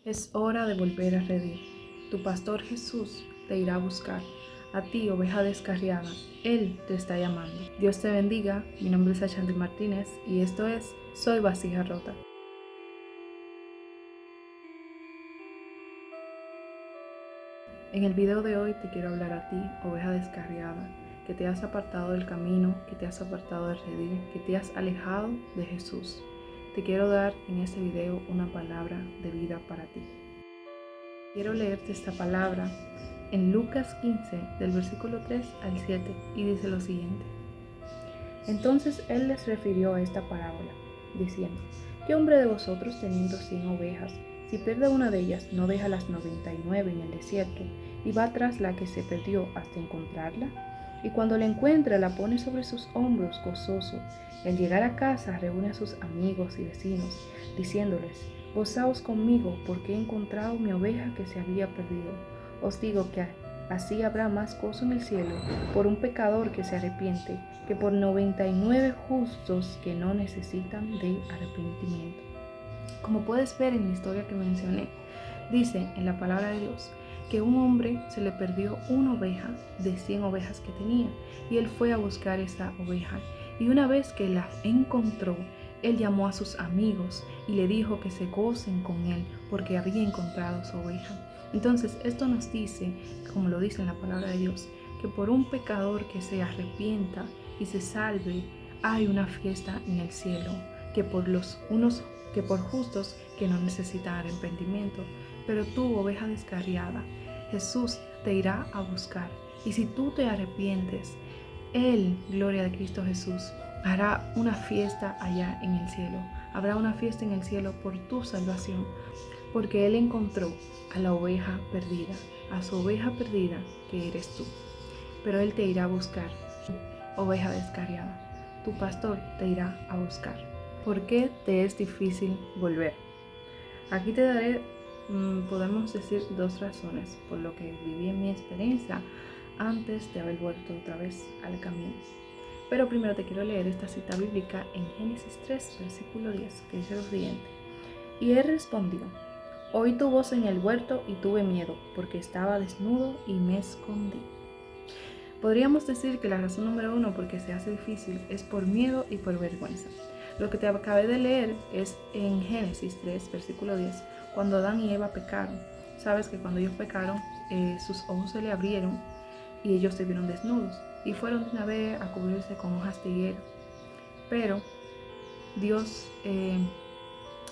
Es hora de volver a redil. Tu pastor Jesús te irá a buscar. A ti, oveja descarriada, Él te está llamando. Dios te bendiga. Mi nombre es Ashanti Martínez y esto es Soy Vasija Rota. En el video de hoy te quiero hablar a ti, oveja descarriada, que te has apartado del camino, que te has apartado del redil, que te has alejado de Jesús. Te quiero dar en este video una palabra de vida para ti. Quiero leerte esta palabra en Lucas 15, del versículo 3 al 7, y dice lo siguiente. Entonces él les refirió a esta parábola, diciendo, ¿qué hombre de vosotros teniendo 100 ovejas, si pierde una de ellas, no deja las 99 en el desierto, y va tras la que se perdió hasta encontrarla? Y cuando la encuentra, la pone sobre sus hombros gozoso, y al llegar a casa reúne a sus amigos y vecinos, diciéndoles, gozaos conmigo, porque he encontrado mi oveja que se había perdido. Os digo que así habrá más gozo en el cielo por un pecador que se arrepiente que por 99 justos que no necesitan de arrepentimiento. Como puedes ver en la historia que mencioné, dice en la palabra de Dios que un hombre se le perdió una oveja de 100 ovejas que tenía y él fue a buscar esa oveja y una vez que la encontró, él llamó a sus amigos y le dijo que se gocen con él porque había encontrado su oveja. Entonces esto nos dice, como lo dice en la palabra de Dios, que por un pecador que se arrepienta y se salve, hay una fiesta en el cielo, que por justos que no necesitan arrepentimiento. Pero tú, oveja descarriada, Jesús te irá a buscar. Y si tú te arrepientes, Él, gloria de Cristo Jesús, hará una fiesta allá en el cielo. Habrá una fiesta en el cielo por tu salvación, porque Él encontró a la oveja perdida, a su oveja perdida que eres tú. Pero Él te irá a buscar, oveja descarriada. Tu pastor te irá a buscar. ¿Por qué te es difícil volver? Aquí te daré, podemos decir, 2 razones por lo que viví en mi experiencia antes de haber vuelto otra vez al camino. Pero primero te quiero leer esta cita bíblica en Génesis 3, versículo 10, que dice lo siguiente. Y él respondió, oí tu voz en el huerto y tuve miedo, porque estaba desnudo y me escondí. Podríamos decir que la razón número 1 por qué se hace difícil es por miedo y por vergüenza. Lo que te acabé de leer es en Génesis 3, versículo 10, cuando Adán y Eva pecaron. Sabes que cuando ellos pecaron, sus ojos se le abrieron y ellos se vieron desnudos y fueron de una vez a cubrirse con hojas de higuera. Pero Dios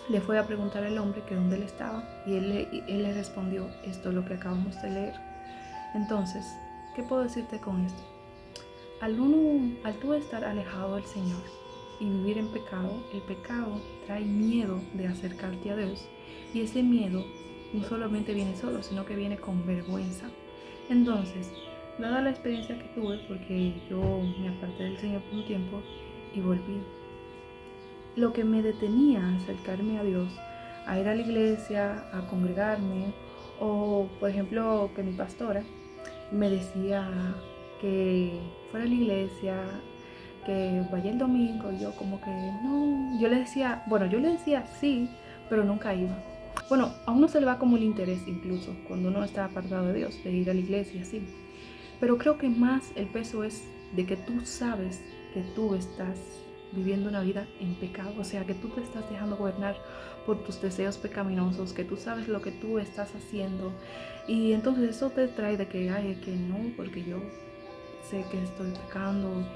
le fue a preguntar al hombre que dónde él estaba y él le respondió, esto es lo que acabamos de leer. Entonces, ¿qué puedo decirte con esto? Al tú estar alejado del Señor y vivir en pecado, el pecado trae miedo de acercarte a Dios. Y ese miedo no solamente viene solo, sino que viene con vergüenza. Entonces, dada la experiencia que tuve, porque yo me aparté del Señor por un tiempo y volví, lo que me detenía a acercarme a Dios, a ir a la iglesia, a congregarme, o por ejemplo que mi pastora me decía que fuera a la iglesia, que vaya el domingo, y yo como que no, yo le decía sí, pero nunca iba. Bueno, a uno se le va como el interés incluso cuando uno está apartado de Dios, de ir a la iglesia, sí. Pero creo que más el peso es de que tú sabes que tú estás viviendo una vida en pecado, o sea, que tú te estás dejando gobernar por tus deseos pecaminosos, que tú sabes lo que tú estás haciendo y entonces eso te trae de que, ay, que no, porque yo sé que estoy pecando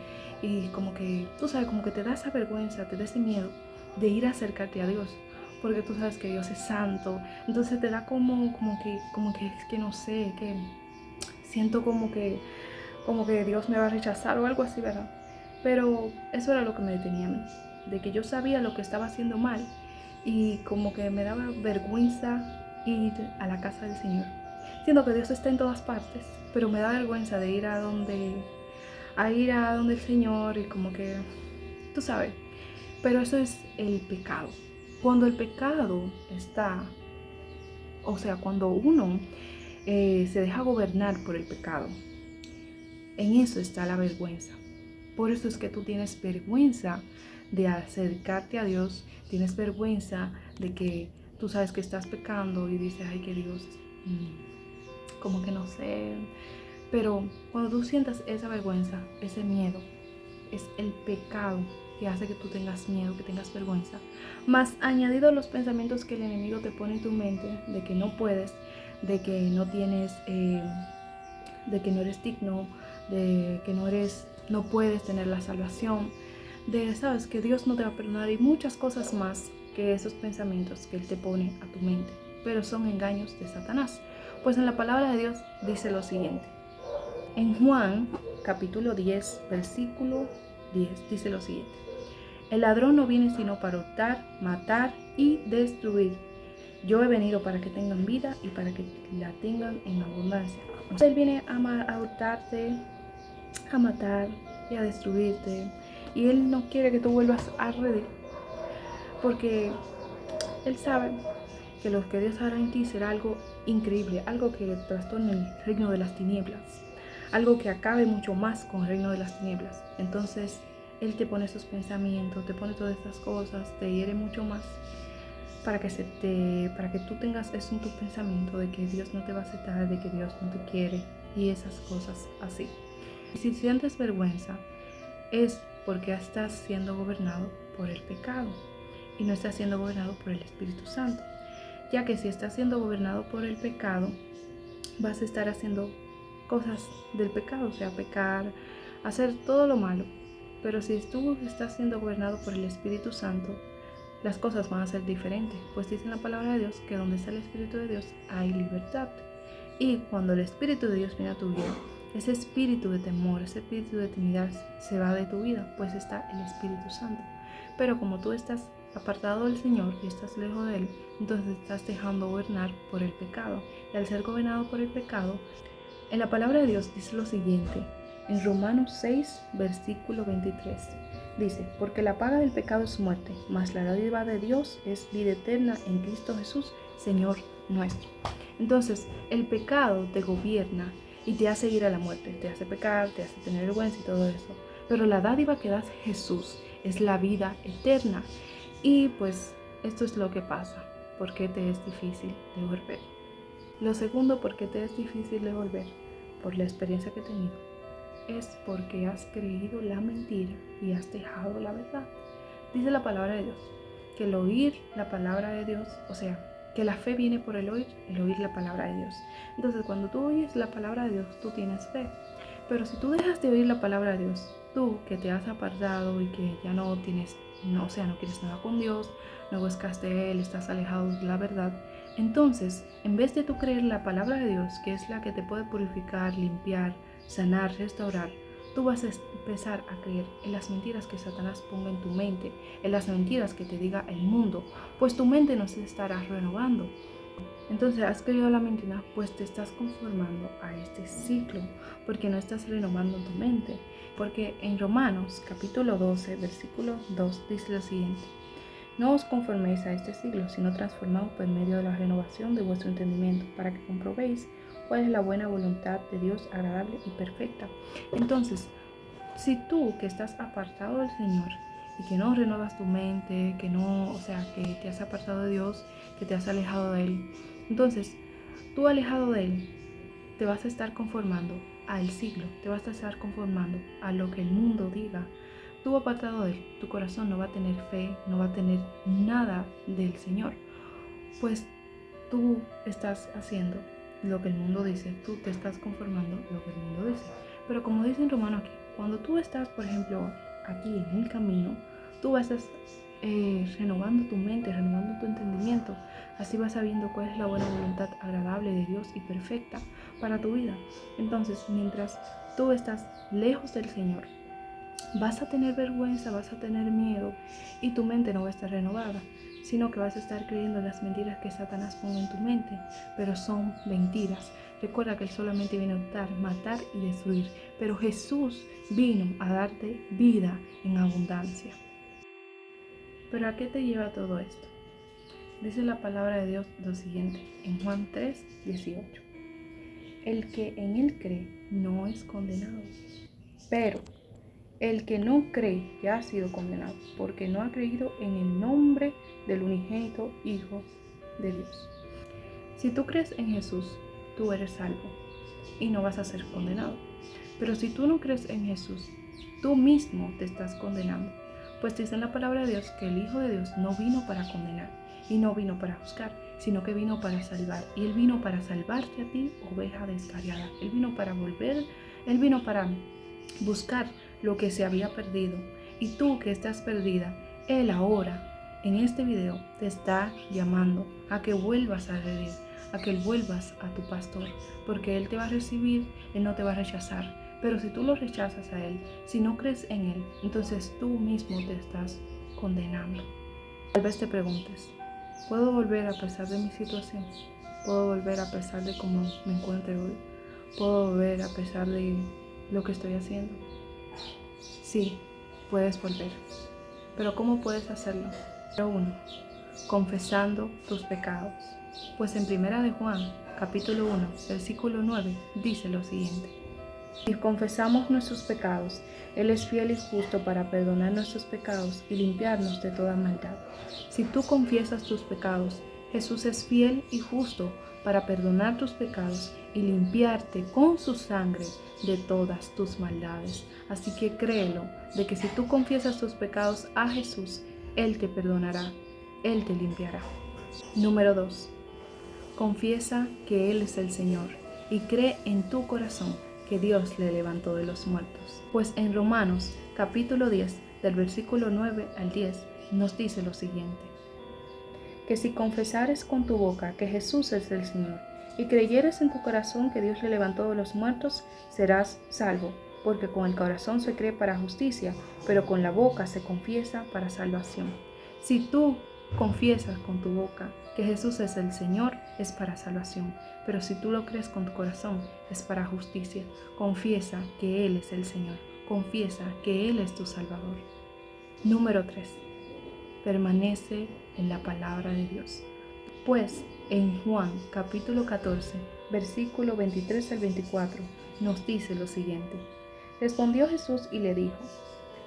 y como que, tú sabes, como que te da esa vergüenza, te da ese miedo de ir a acercarte a Dios, porque tú sabes que Dios es santo, entonces te da como que es que no sé, que siento como que Dios me va a rechazar o algo así, ¿verdad? Pero eso era lo que me detenía a mí, de que yo sabía lo que estaba haciendo mal y como que me daba vergüenza ir a la casa del Señor. Siento que Dios está en todas partes, pero me da vergüenza de ir a donde el Señor y como que, tú sabes, pero eso es el pecado. Cuando el pecado está, o sea, cuando uno se deja gobernar por el pecado, en eso está la vergüenza. Por eso es que tú tienes vergüenza de acercarte a Dios, tienes vergüenza de que tú sabes que estás pecando y dices, ay, que Dios, como que no sé. Pero cuando tú sientas esa vergüenza, ese miedo, es el pecado que hace que tú tengas miedo, que tengas vergüenza. Más añadido los pensamientos que el enemigo te pone en tu mente de que no puedes, de que no tienes, de que no eres digno, de que no puedes tener la salvación, de, sabes, que Dios no te va a perdonar y muchas cosas más que esos pensamientos que Él te pone a tu mente. Pero son engaños de Satanás. Pues en la palabra de Dios dice lo siguiente. En Juan capítulo 10, versículo 10, dice lo siguiente. El ladrón no viene sino para hurtar, matar y destruir. Yo he venido para que tengan vida y para que la tengan en abundancia. Él viene a hurtarte, a matar y a destruirte. Y Él no quiere que tú vuelvas a reír. Porque Él sabe que lo que Dios hará en ti será algo increíble, algo que trastorne el reino de las tinieblas, algo que acabe mucho más con el reino de las tinieblas. Entonces, Él te pone esos pensamientos, te pone todas estas cosas, te hiere mucho más para que tú tengas eso en tu pensamiento de que Dios no te va a aceptar, de que Dios no te quiere y esas cosas así. Y si sientes vergüenza, es porque estás siendo gobernado por el pecado y no estás siendo gobernado por el Espíritu Santo. Ya que si estás siendo gobernado por el pecado, vas a estar haciendo cosas del pecado, o sea, pecar, hacer todo lo malo. Pero si tú estás siendo gobernado por el Espíritu Santo, las cosas van a ser diferentes, pues dice en la palabra de Dios que donde está el Espíritu de Dios hay libertad. Y cuando el Espíritu de Dios viene a tu vida, ese espíritu de temor, ese espíritu de timidez se va de tu vida, pues está el Espíritu Santo. Pero como tú estás apartado del Señor y estás lejos de Él, entonces estás dejando gobernar por el pecado. Y al ser gobernado por el pecado, en la palabra de Dios dice lo siguiente, en Romanos 6, versículo 23. Dice, porque la paga del pecado es muerte, mas la dádiva de Dios es vida eterna en Cristo Jesús, Señor nuestro. Entonces, el pecado te gobierna y te hace ir a la muerte, te hace pecar, te hace tener vergüenza y todo eso. Pero la dádiva que da Jesús es la vida eterna. Y pues esto es lo que pasa, porque te es difícil de volver. Lo segundo, porque te es difícil de volver, por la experiencia que he tenido, es porque has creído la mentira y has dejado la verdad. Dice la palabra de Dios, que el oír la palabra de Dios, o sea, que la fe viene por el oír la palabra de Dios. Entonces, cuando tú oyes la palabra de Dios, tú tienes fe. Pero si tú dejas de oír la palabra de Dios, tú que te has apartado y que ya no tienes, no, o sea, no quieres nada con Dios, no buscas de Él, estás alejado de la verdad, entonces, en vez de tú creer la palabra de Dios, que es la que te puede purificar, limpiar, sanar, restaurar, tú vas a empezar a creer en las mentiras que Satanás ponga en tu mente, en las mentiras que te diga el mundo, pues tu mente no se estará renovando. Entonces has creído la mentira, pues te estás conformando a este ciclo, porque no estás renovando tu mente. Porque en Romanos capítulo 12, versículo 2 dice lo siguiente. No os conforméis a este siglo, sino transformaos por medio de la renovación de vuestro entendimiento, para que comprobéis cuál es la buena voluntad de Dios, agradable y perfecta. Entonces, si tú que estás apartado del Señor y que no renuevas tu mente, que no, o sea, que te has apartado de Dios, que te has alejado de Él, entonces, tú alejado de Él, te vas a estar conformando al siglo, te vas a estar conformando a lo que el mundo diga. Tú apartado de Él, tu corazón no va a tener fe, no va a tener nada del Señor, pues tú estás haciendo lo que el mundo dice, tú te estás conformando lo que el mundo dice. Pero como dice en Romano aquí, cuando tú estás, por ejemplo, aquí en el camino, tú vas a renovando tu mente, renovando tu entendimiento. Así vas sabiendo cuál es la buena voluntad agradable de Dios y perfecta para tu vida. Entonces, mientras tú estás lejos del Señor, vas a tener vergüenza, vas a tener miedo y tu mente no va a estar renovada, sino que vas a estar creyendo en las mentiras que Satanás pone en tu mente, pero son mentiras. Recuerda que Él solamente viene a hurtar, matar y destruir, pero Jesús vino a darte vida en abundancia. ¿Pero a qué te lleva todo esto? Dice la palabra de Dios lo siguiente, en Juan 3, 18. El que en Él cree no es condenado, pero el que no cree ya ha sido condenado, porque no ha creído en el nombre del unigénito Hijo de Dios. Si tú crees en Jesús, tú eres salvo y no vas a ser condenado. Pero si tú no crees en Jesús, tú mismo te estás condenando. Pues dice en la palabra de Dios que el Hijo de Dios no vino para condenar y no vino para juzgar, sino que vino para salvar. Y Él vino para salvarte a ti, oveja descarriada. Él vino para buscar lo que se había perdido. Y tú que estás perdida, Él ahora, en este video, te está llamando a que vuelvas a redimir, a que vuelvas a tu pastor, porque Él te va a recibir, Él no te va a rechazar. Pero si tú lo rechazas a Él, si no crees en Él, entonces tú mismo te estás condenando. Tal vez te preguntes, ¿puedo volver a pesar de mi situación? ¿Puedo volver a pesar de cómo me encuentro hoy? ¿Puedo volver a pesar de lo que estoy haciendo? Sí, puedes volver. Pero ¿cómo puedes hacerlo? Número 1. Confesando tus pecados. Pues en 1 de Juan, capítulo 1, versículo 9, dice lo siguiente. Si confesamos nuestros pecados, Él es fiel y justo para perdonar nuestros pecados y limpiarnos de toda maldad. Si tú confiesas tus pecados, Jesús es fiel y justo para perdonar tus pecados y limpiarte con su sangre de todas tus maldades. Así que créelo, de que si tú confiesas tus pecados a Jesús, Él te perdonará, Él te limpiará. Número 2. Confiesa que Él es el Señor y cree en tu corazón que Dios le levantó de los muertos. Pues en Romanos capítulo 10, del versículo 9 al 10, nos dice lo siguiente. Que si confesares con tu boca que Jesús es el Señor y creyeres en tu corazón que Dios le levantó de los muertos, serás salvo, porque con el corazón se cree para justicia, pero con la boca se confiesa para salvación. Si tú confiesas con tu boca que Jesús es el Señor, es para salvación, pero si tú lo crees con tu corazón, es para justicia. Confiesa que Él es el Señor, confiesa que Él es tu Salvador. Número 3. Permanece en la palabra de Dios. Pues en Juan capítulo 14, versículo 23 al 24, nos dice lo siguiente. Respondió Jesús y le dijo,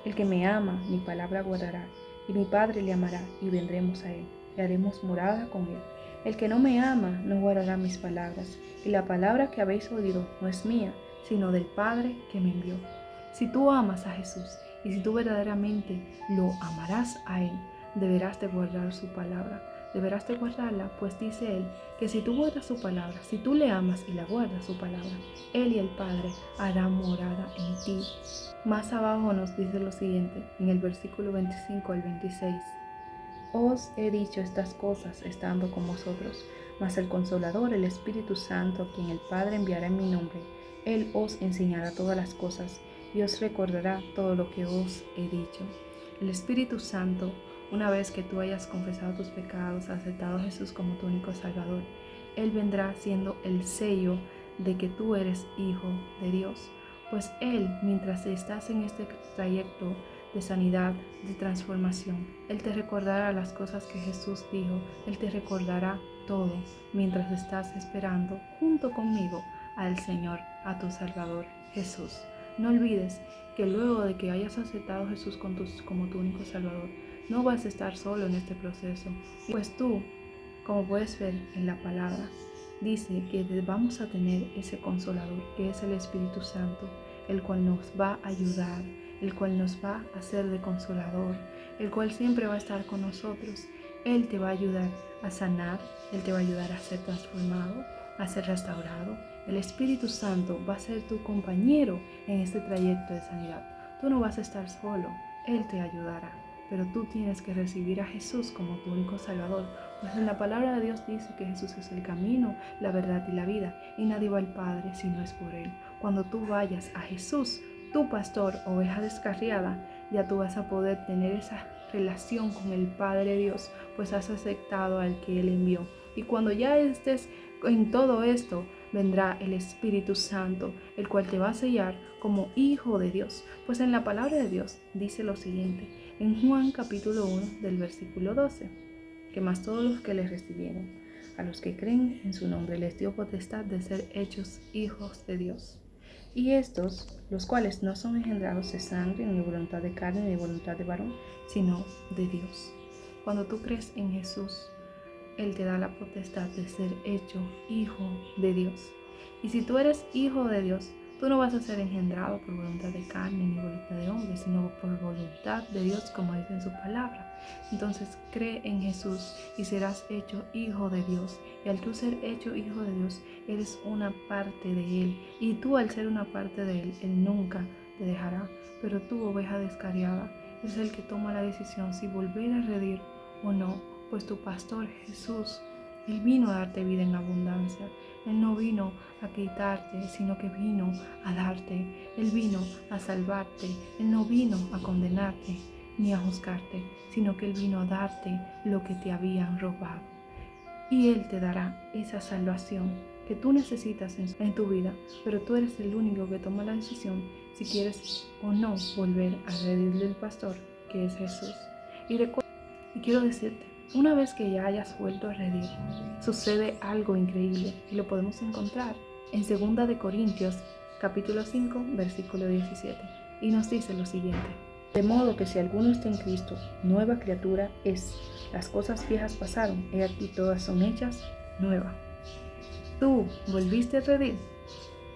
el que me ama, mi palabra guardará, y mi Padre le amará, y vendremos a él, y haremos morada con él. El que no me ama, no guardará mis palabras, y la palabra que habéis oído no es mía, sino del Padre que me envió. Si tú amas a Jesús, y si tú verdaderamente lo amarás a él, deberás de guardar su palabra. Deberás de guardarla, pues dice Él, que si tú guardas su palabra, si tú le amas y la guardas su palabra, Él y el Padre harán morada en ti. Más abajo nos dice lo siguiente, en el versículo 25 al 26. Os he dicho estas cosas estando con vosotros, mas el Consolador, el Espíritu Santo, a quien el Padre enviará en mi nombre, Él os enseñará todas las cosas y os recordará todo lo que os he dicho. El Espíritu Santo, una vez que tú hayas confesado tus pecados, aceptado a Jesús como tu único Salvador, Él vendrá siendo el sello de que tú eres hijo de Dios. Pues Él, mientras estás en este trayecto de sanidad, de transformación, Él te recordará las cosas que Jesús dijo. Él te recordará todo mientras estás esperando junto conmigo al Señor, a tu Salvador Jesús. No olvides que luego de que hayas aceptado a Jesús como tu único Salvador, no vas a estar solo en este proceso. Pues tú, como puedes ver en la palabra, dice que vamos a tener ese Consolador, que es el Espíritu Santo, el cual nos va a ayudar, el cual nos va a hacer de consolador, el cual siempre va a estar con nosotros. Él te va a ayudar a sanar, Él te va a ayudar a ser transformado, a ser restaurado. El Espíritu Santo va a ser tu compañero en este trayecto de sanidad. Tú no vas a estar solo, Él te ayudará. Pero tú tienes que recibir a Jesús como tu único Salvador. Pues en la palabra de Dios dice que Jesús es el camino, la verdad y la vida. Y nadie va al Padre si no es por Él. Cuando tú vayas a Jesús, tu pastor, oveja descarriada, ya tú vas a poder tener esa relación con el Padre Dios, pues has aceptado al que Él envió. Y cuando ya estés en todo esto, vendrá el Espíritu Santo, el cual te va a sellar como hijo de Dios. Pues en la palabra de Dios dice lo siguiente, en Juan capítulo 1 del versículo 12, que más todos los que le recibieron, a los que creen en su nombre, les dio potestad de ser hechos hijos de Dios. Y estos, los cuales no son engendrados de sangre, ni de voluntad de carne, ni de voluntad de varón, sino de Dios. Cuando tú crees en Jesús, Él te da la potestad de ser hecho hijo de Dios. Y si tú eres hijo de Dios, tú no vas a ser engendrado por voluntad de carne ni voluntad de hombre, sino por voluntad de Dios, como dice en su palabra. Entonces cree en Jesús y serás hecho hijo de Dios. Y al tú ser hecho hijo de Dios, eres una parte de Él. Y tú al ser una parte de Él, Él nunca te dejará. Pero tú, oveja descarriada, es el que toma la decisión si volver a redir o no. Pues tu pastor Jesús, Él vino a darte vida en abundancia. Él no vino a quitarte, sino que vino a darte. Él vino a salvarte. Él no vino a condenarte ni a juzgarte, sino que Él vino a darte lo que te habían robado. Y Él te dará esa salvación que tú necesitas en tu vida, pero tú eres el único que toma la decisión si quieres o no volver a redir del pastor, que es Jesús. Y quiero decirte, una vez que ya hayas vuelto a redir, sucede algo increíble y lo podemos encontrar en 2 de Corintios, capítulo 5, versículo 17. Y nos dice lo siguiente: de modo que si alguno está en Cristo, nueva criatura es. Las cosas viejas pasaron, y aquí todas son hechas nuevas. Tú volviste a redir.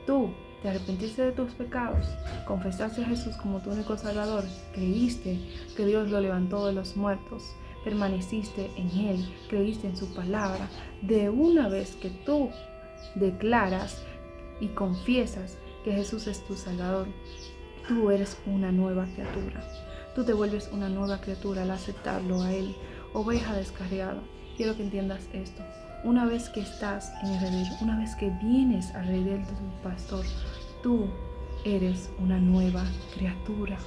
Tú te arrepentiste de tus pecados, confesaste a Jesús como tu único Salvador, creíste que Dios lo levantó de los muertos, permaneciste en Él, creíste en su palabra. De una vez que tú declaras y confiesas que Jesús es tu Salvador, tú eres una nueva criatura. Tú te vuelves una nueva criatura al aceptarlo a Él. Oveja descarriada, quiero que entiendas esto. Una vez que estás en el redil, una vez que vienes al redil de tu pastor, tú eres una nueva criatura.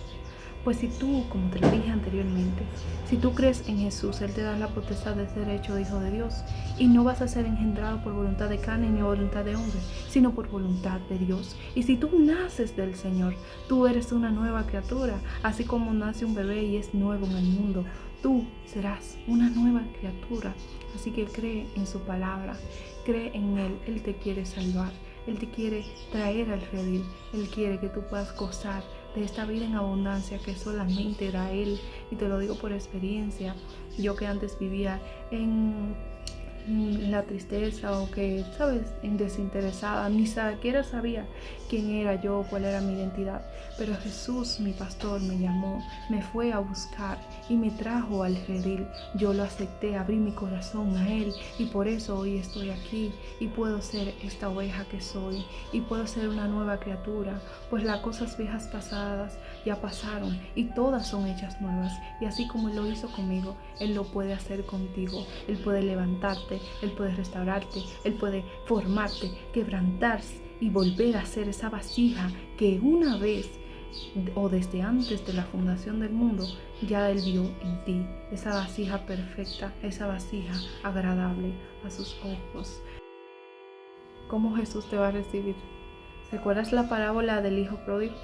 Pues si tú, como te lo dije anteriormente, si tú crees en Jesús, Él te da la potestad de ser hecho hijo de Dios. Y no vas a ser engendrado por voluntad de carne ni voluntad de hombre, sino por voluntad de Dios. Y si tú naces del Señor, tú eres una nueva criatura. Así como nace un bebé y es nuevo en el mundo, tú serás una nueva criatura. Así que cree en su palabra, cree en Él. Él te quiere salvar, Él te quiere traer al redil. Él quiere que tú puedas gozar de esta vida en abundancia que solamente da Él. Y te lo digo por experiencia. Yo que antes vivía en la tristeza o que, sabes, en desinteresada, ni siquiera sabía quién era yo, cuál era mi identidad. Pero Jesús, mi pastor, me llamó, me fue a buscar y me trajo al redil. Yo lo acepté, abrí mi corazón a Él y por eso hoy estoy aquí y puedo ser esta oveja que soy y puedo ser una nueva criatura, pues las cosas viejas pasadas ya pasaron y todas son hechas nuevas. Y así como Él lo hizo conmigo, Él lo puede hacer contigo. Él puede levantarte, Él puede restaurarte, Él puede formarte, quebrantarse y volver a ser esa vasija que una vez o desde antes de la fundación del mundo ya Él vio en ti, esa vasija perfecta, esa vasija agradable a sus ojos. ¿Cómo Jesús te va a recibir? ¿Recuerdas la parábola del hijo pródigo?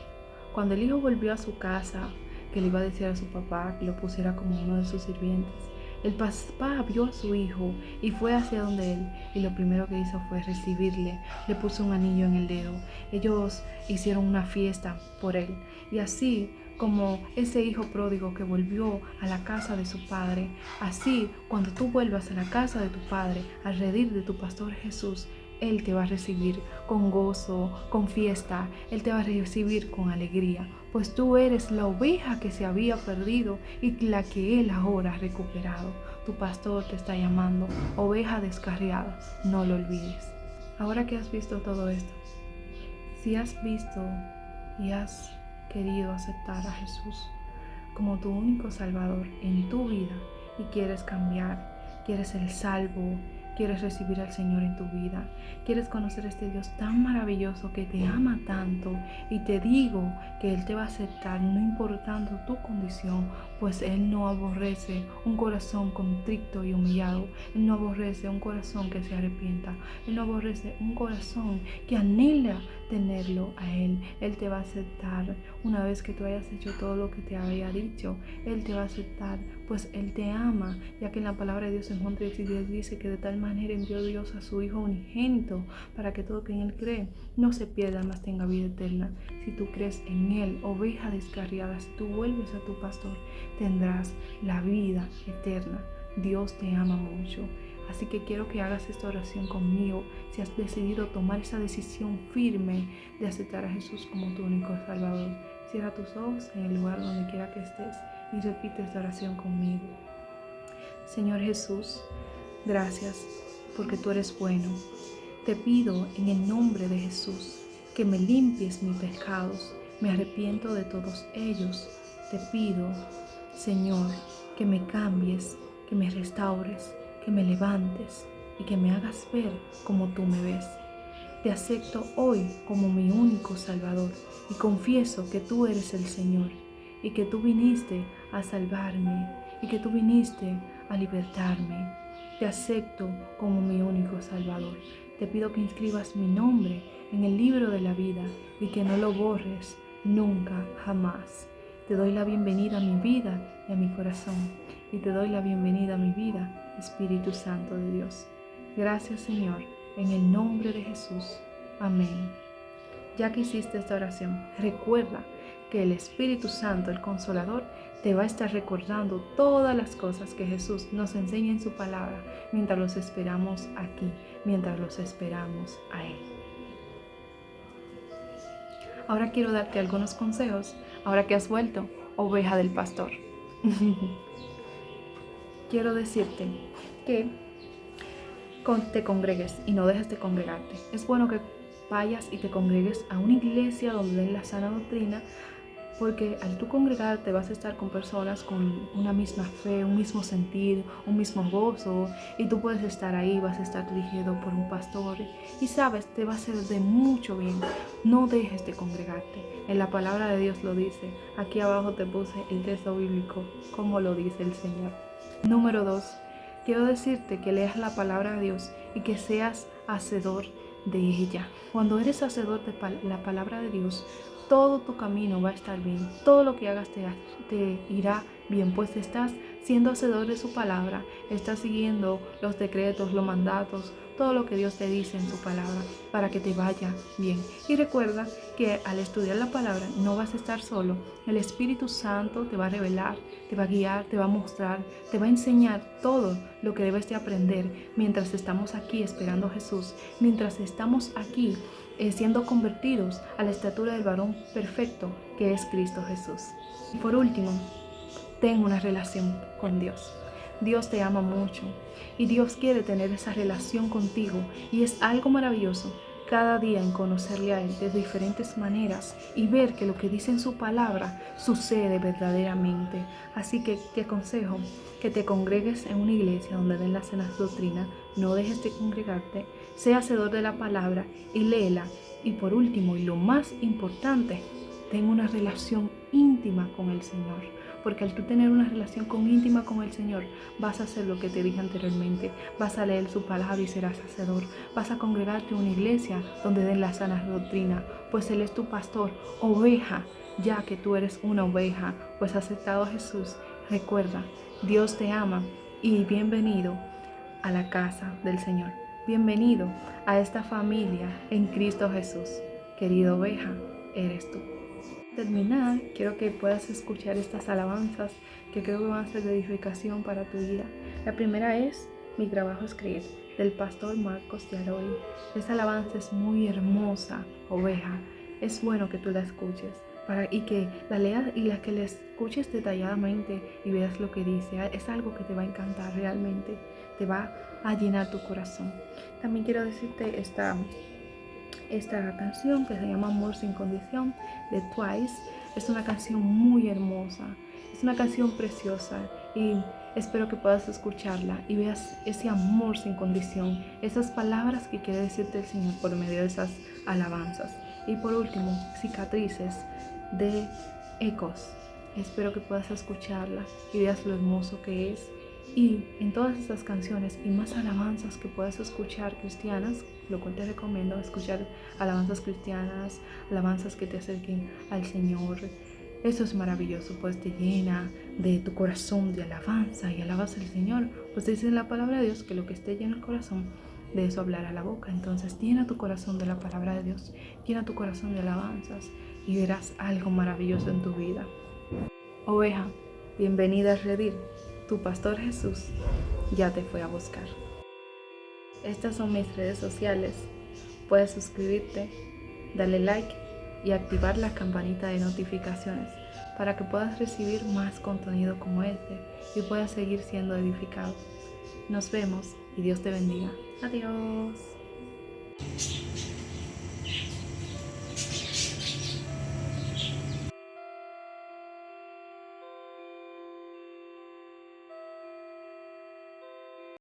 Cuando el hijo volvió a su casa, que le iba a decir a su papá que lo pusiera como uno de sus sirvientes, el papá vio a su hijo y fue hacia donde él, y lo primero que hizo fue recibirle. Le puso un anillo en el dedo. Ellos hicieron una fiesta por él. Y así como ese hijo pródigo que volvió a la casa de su padre, así cuando tú vuelvas a la casa de tu padre, al redil de tu pastor Jesús, Él te va a recibir con gozo, con fiesta. Él te va a recibir con alegría, pues tú eres la oveja que se había perdido y la que Él ahora ha recuperado. Tu pastor te está llamando, oveja descarriada, no lo olvides. Ahora que has visto todo esto, si has visto y has querido aceptar a Jesús como tu único Salvador en tu vida y quieres cambiar, quieres ser salvo, quieres recibir al Señor en tu vida, quieres conocer a este Dios tan maravilloso que te ama tanto, y te digo que Él te va a aceptar no importando tu condición, pues Él no aborrece un corazón contrito y humillado. Él no aborrece un corazón que se arrepienta. Él no aborrece un corazón que anhela tenerlo a Él. Él te va a aceptar una vez que tú hayas hecho todo lo que te había dicho. Él te va a aceptar, pues Él te ama, ya que en la palabra de Dios en Juan 3:10 dice que de tal manera envió Dios a su Hijo unigénito para que todo quien en Él cree no se pierda, mas tenga vida eterna. Si tú crees en Él, oveja descarriada, si tú vuelves a tu pastor, tendrás la vida eterna. Dios te ama mucho. Así que quiero que hagas esta oración conmigo si has decidido tomar esa decisión firme de aceptar a Jesús como tu único Salvador. Cierra tus ojos en el lugar donde quiera que estés y repite esta oración conmigo. Señor Jesús, gracias porque tú eres bueno. Te pido en el nombre de Jesús que me limpies mis pecados. Me arrepiento de todos ellos. Te pido, Señor, que me cambies, que me restaures, que me levantes y que me hagas ver como tú me ves. Te acepto hoy como mi único Salvador y confieso que tú eres el Señor y que tú viniste a salvarme y que tú viniste a libertarme. Te acepto como mi único Salvador. Te pido que inscribas mi nombre en el libro de la vida y que no lo borres nunca, jamás. Te doy la bienvenida a mi vida y a mi corazón. Y te doy la bienvenida a mi vida, Espíritu Santo de Dios. Gracias, Señor, en el nombre de Jesús. Amén. Ya que hiciste esta oración, recuerda que el Espíritu Santo, el Consolador, te va a estar recordando todas las cosas que Jesús nos enseña en su palabra mientras los esperamos aquí, mientras los esperamos a Él. Ahora quiero darte algunos consejos, ahora que has vuelto, oveja del pastor. Quiero decirte que te congregues y no dejes de congregarte. Es bueno que vayas y te congregues a una iglesia donde den la sana doctrina, porque al tú congregarte vas a estar con personas con una misma fe, un mismo sentir, un mismo gozo, y tú puedes estar ahí, vas a estar dirigido por un pastor y sabes, te va a hacer de mucho bien. No dejes de congregarte. En la palabra de Dios lo dice. Aquí abajo te puse el texto bíblico, como lo dice el Señor. Número 2. Quiero decirte que leas la palabra de Dios y que seas hacedor de ella. Cuando eres hacedor de la palabra de Dios, todo tu camino va a estar bien, todo lo que hagas te irá bien, pues estás siendo hacedor de su palabra, estás siguiendo los decretos, los mandatos, todo lo que Dios te dice en su palabra para que te vaya bien. Y recuerda que al estudiar la palabra no vas a estar solo, el Espíritu Santo te va a revelar, te va a guiar, te va a mostrar, te va a enseñar todo lo que debes de aprender mientras estamos aquí esperando a Jesús, mientras estamos aquí siendo convertidos a la estatura del varón perfecto que es Cristo Jesús. Y por último, ten una relación con Dios. Dios te ama mucho y Dios quiere tener esa relación contigo y es algo maravilloso cada día en conocerle a Él de diferentes maneras y ver que lo que dice en su palabra sucede verdaderamente. Así que te aconsejo que te congregues en una iglesia donde den la sana doctrina, no dejes de congregarte, sea hacedor de la palabra y léela. Y por último, y lo más importante, ten una relación íntima con el Señor. Porque al tú tener una relación íntima con el Señor, vas a hacer lo que te dije anteriormente. Vas a leer su palabra y serás hacedor. Vas a congregarte en una iglesia donde den la sana doctrina, pues Él es tu pastor, oveja, ya que tú eres una oveja, pues has aceptado a Jesús. Recuerda, Dios te ama y bienvenido a la casa del Señor. Bienvenido a esta familia en Cristo Jesús. Querida oveja, eres tú. Terminar, quiero que puedas escuchar estas alabanzas que creo que van a ser de edificación para tu vida. La primera es Mi trabajo es creer, del pastor Marcos de Aroy. Esta alabanza es muy hermosa, oveja. Es bueno que tú la escuches y que la leas y que la escuches detalladamente y veas lo que dice. Es algo que te va a encantar realmente, te va a llenar tu corazón. También quiero decirte esta canción que se llama Amor sin condición de Twice. Es una canción muy hermosa, es una canción preciosa y espero que puedas escucharla y veas ese amor sin condición, esas palabras que quiere decirte el Señor por medio de esas alabanzas. Y por último, Cicatrices de Ecos. Espero que puedas escucharla y veas lo hermoso que es. Y en todas estas canciones y más alabanzas que puedas escuchar cristianas, lo cual te recomiendo escuchar alabanzas cristianas, alabanzas que te acerquen al Señor. Eso es maravilloso, pues te llena de tu corazón de alabanza y alabas al Señor. Pues dice en la palabra de Dios que lo que esté lleno el corazón, de eso hablará la boca. Entonces llena tu corazón de la palabra de Dios, llena tu corazón de alabanzas y verás algo maravilloso en tu vida. Oveja, bienvenida a Redil. Tu pastor Jesús ya te fue a buscar. Estas son mis redes sociales. Puedes suscribirte, darle like y activar la campanita de notificaciones para que puedas recibir más contenido como este y puedas seguir siendo edificado. Nos vemos y Dios te bendiga. Adiós.